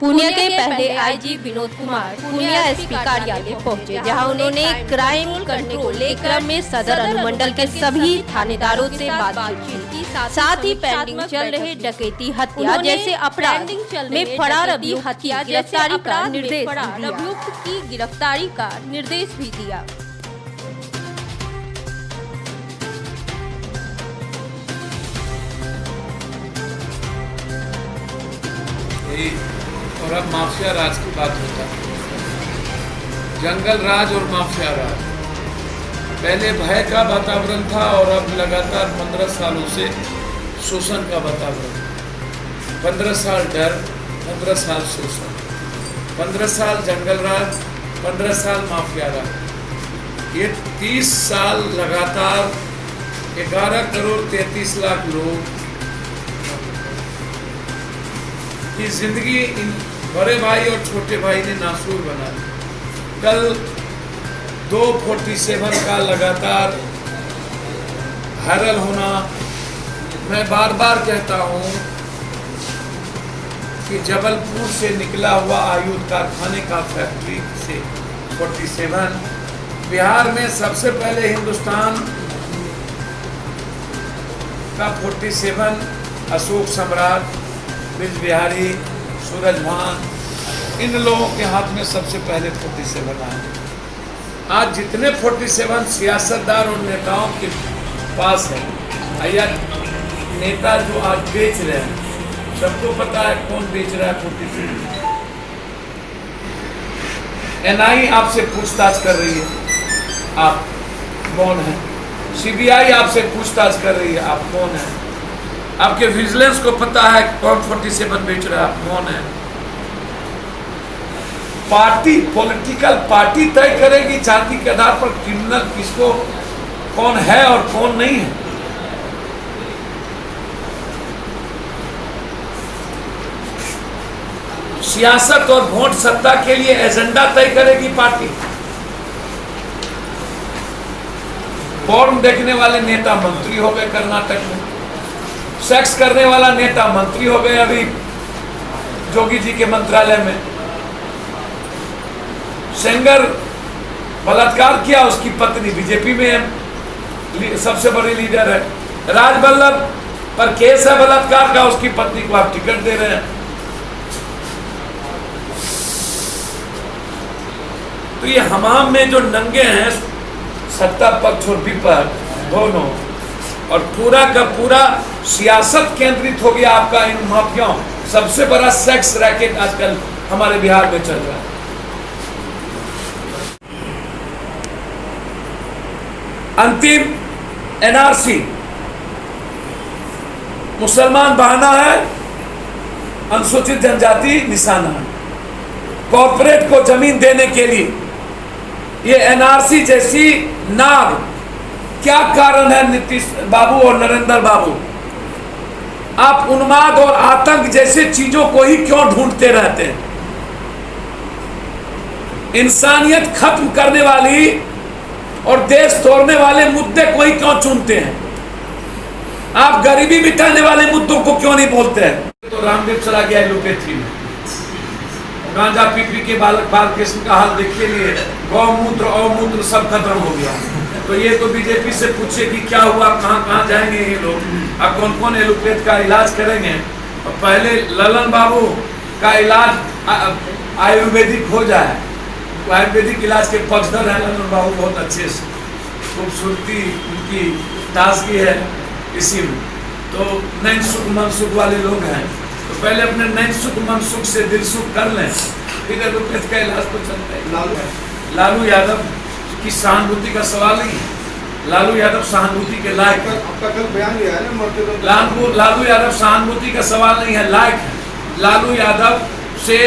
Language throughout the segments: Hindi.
पूर्णिया के पहले आईजी विनोद कुमार पूर्णिया एसपी कार्यालय पहुंचे, जहां उन्होंने क्राइम कंट्रोल के क्रम में सदर अनुमंडल के सभी थानेदारों से बातचीत की। साथ ही पेंडिंग चल रहे डकैती, हत्या जैसे अपराध में फरार अभियुक्त की गिरफ्तारी का निर्देश भी दिया। और अब माफिया राज की बात होता है। जंगल राज और माफिया राज, पहले भय का वातावरण था और अब लगातार 15 सालों से शोषण का वातावरण। 15 साल डर, 15 साल शोषण, 15 साल जंगल राज, 15 साल माफिया राज। ये 30 साल लगातार 11 करोड़ 33 लाख लोग की जिंदगी इन बड़े भाई और छोटे भाई ने नासूर बना दी। कल 247 का लगातार वायरल होना, मैं बार बार कहता हूं कि जबलपुर से निकला हुआ आयुध कारखाने का फैक्ट्री से 47, बिहार में सबसे पहले हिंदुस्तान का 47, अशोक सम्राट, ब्रिज बिहारी, सूरजभान, इन लोगों के हाथ में सबसे पहले 47 आए। आज जितने 47 सियासतदार और नेताओं के पास है, या नेता जो आज बेच रहे हैं, सबको पता है कौन बेच रहा है 47। एनआई आपसे पूछताछ कर रही है, आप कौन है? सीबीआई आपसे पूछताछ कर रही है, आप कौन है? आपके विजिलेंस को पता है कौन 47 बेच रहा है, आप कौन है? पार्टी, पॉलिटिकल पार्टी तय करेगी जाति के आधार पर क्रिमिनल किसको कौन है और कौन नहीं है। सियासत और वोट सत्ता के लिए एजेंडा तय करेगी पार्टी। फॉर्म देखने वाले नेता मंत्री हो गए कर्नाटक में, सेक्स करने वाला नेता मंत्री हो गए अभी जोगी जी के मंत्रालय में, सेंगर बलात्कार किया, उसकी पत्नी बीजेपी में सबसे बड़ी लीडर है, राजबल्लभ पर केस है बलात्कार का, उसकी पत्नी को आप टिकट दे रहे हैं। तो ये हमाम में जो नंगे हैं सत्ता पक्ष और विपक्ष दोनों, और पूरा का पूरा सियासत केंद्रित हो गया आपका इन माफियाओं। सबसे बड़ा सेक्स रैकेट आजकल हमारे बिहार में चल रहा है। अंतिम एनआरसी, मुसलमान बहाना है, अनुसूचित जनजाति निशाना है। कॉर्पोरेट को जमीन देने के लिए ये एनआरसी जैसी नाग, क्या कारण है नीतीश बाबू और नरेंद्र बाबू? आप उन्माद और आतंक जैसे चीजों को ही क्यों ढूंढते रहते हैं? इंसानियत खत्म करने वाली और देश तोड़ने वाले मुद्दे को ही क्यों चुनते हैं? आप गरीबी मिटाने वाले मुद्दों को क्यों नहीं बोलते हैं? तो रामदेव चला गया एलोपैथी में, गांजा पी पी के बालक बालकृष्ण का हाल देख के लिए गौमूत्र अवमूत्र सब खत्म हो गया। तो ये तो बीजेपी से पूछे कि क्या हुआ, कहाँ कहाँ जाएंगे ये लोग, अब कौन कौन एलोपैथ का इलाज करेंगे। और पहले ललन बाबू का इलाज आयुर्वेदिक हो जाए, तो आयुर्वेदिक इलाज के पक्षधर हैं ललन बाबू, बहुत अच्छे से, खूबसूरती उनकी ताजगी है इसी में। तो नैन सुख मन सुख वाले लोग हैं, तो पहले अपने नैन सुख मन सुख से दिल सुख कर लें, फिर एलोपैथ का इलाज तो चलता है। लालू यादव की सहानुभूति का सवाल नहीं है, लालू यादव सहानुभूति के लायक है। आपका कल बयान लिया है ना, लालू यादव सहानुभूति का सवाल नहीं है, लायक है। लालू यादव से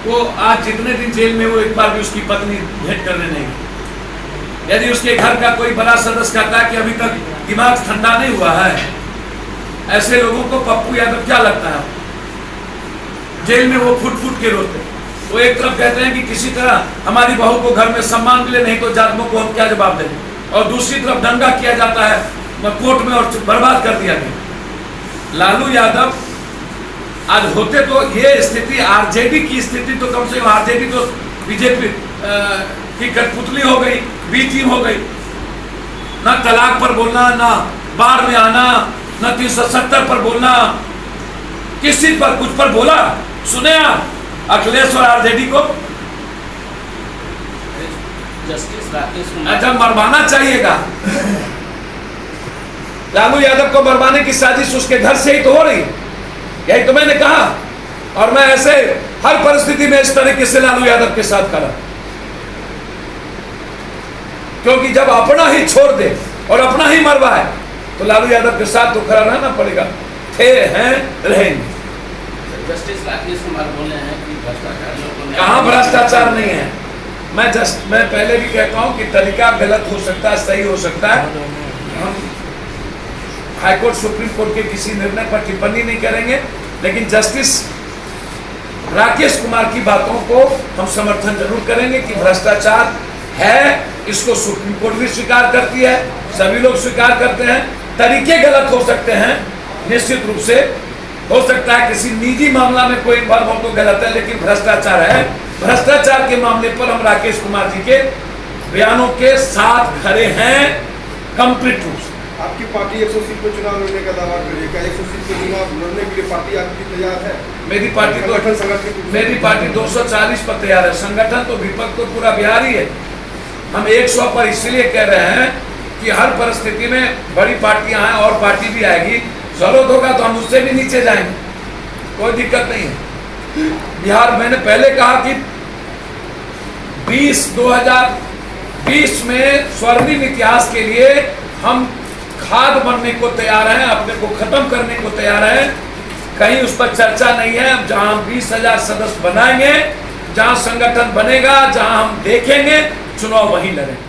वो आज जितने दिन जेल में, वो एक बार भी उसकी पत्नी भेंट करने नहीं गई। यदि उसके घर का कोई बड़ा सदस्य कहता है कि अभी तक दिमाग ठंडा नहीं हुआ है, ऐसे लोगों को पप्पू यादव क्या लगता है? जेल में वो फुट फुट के रोते। वो एक तरफ कहते हैं कि किसी तरह हमारी बहू को घर में सम्मान मिले, नहीं तो जातियों को हम क्या जवाब दें, और दूसरी तरफ दंगा किया जाता है कोर्ट में और बर्बाद कर दिया गया। लालू यादव आज होते तो ये स्थिति आरजेडी की स्थिति तो कम से कम आरजेडी तो बीजेपी की कठपुतली हो गई, बी टीम हो गई। ना तलाक पर बोलना, ना बाढ़ में आना, ना 370 पर बोलना, किसी पर कुछ पर बोला सुने आप अखिलेश और आरजेडी को? जस्टिस राकेश कुमार जब मरवाना चाहिएगा, लालू यादव को मरवाने की साजिश उसके घर से ही तो हो रही है, यही तो मैंने कहा। और मैं ऐसे हर परिस्थिति में इस तरीके से लालू यादव के साथ खड़ा, क्योंकि जब अपना ही छोड़ दे और अपना ही मरवाए तो लालू यादव के साथ तो खड़ा रहना पड़ेगा। थे, हैं, रहेंगे। जस्टिस राकेश कुमार बोले हैं कि भ्रष्टाचारियों को कहाँ भ्रष्टाचार नहीं है। मैं पहले भी कहता हूं कि तरीका गलत हो सकता है, सही हो सकता है। हम हाईकोर्ट सुप्रीम कोर्ट के किसी निर्णय पर टिप्पणी नहीं करेंगे, लेकिन जस्टिस राकेश कुमार की बातों को हम समर्थन जरूर करेंगे कि भ्रष्टाचार है, इसको सुप्रीम कोर्ट भी स्वीकार करती है, सभी लोग स्वीकार करते हैं। तरीके गलत हो सकते हैं, निश्चित रूप से हो सकता है किसी निजी मामला में कोई इन्वॉल्व हो तो गलत है, लेकिन भ्रष्टाचार है। भ्रष्टाचार के मामले पर हम राकेश कुमार जी के बयानों के साथ खड़े हैं कंप्लीट रूप से। आपकी पार्टी 100 सीट पर चुनाव लड़ने का दावा कर रही है, क्या 100 सीट पर चुनाव लड़ने के लिए पार्टी आपकी तैयार है? मेरी पार्टी मेरी पार्टी 240 पर तैयार है। संगठन तो विपक्ष तो पूरा बिहार ही है। हम 100 पर इसलिए कह रहे हैं कि हर परिस्थिति में बड़ी पार्टियां हैं और पार्टी भी आएगी, जरूरत होगा तो हम उससे भी नीचे जाएंगे, कोई दिक्कत नहीं है। बिहार, मैंने पहले कहा कि 2020 में स्वर्णिम इतिहास के लिए हम खाद बनने को तैयार हैं, अपने को खत्म करने को तैयार हैं। कहीं उस पर चर्चा नहीं है। जहां 20,000 सदस्य बनाएंगे, जहां संगठन बनेगा, जहां हम देखेंगे, चुनाव वहीं लड़ेंगे।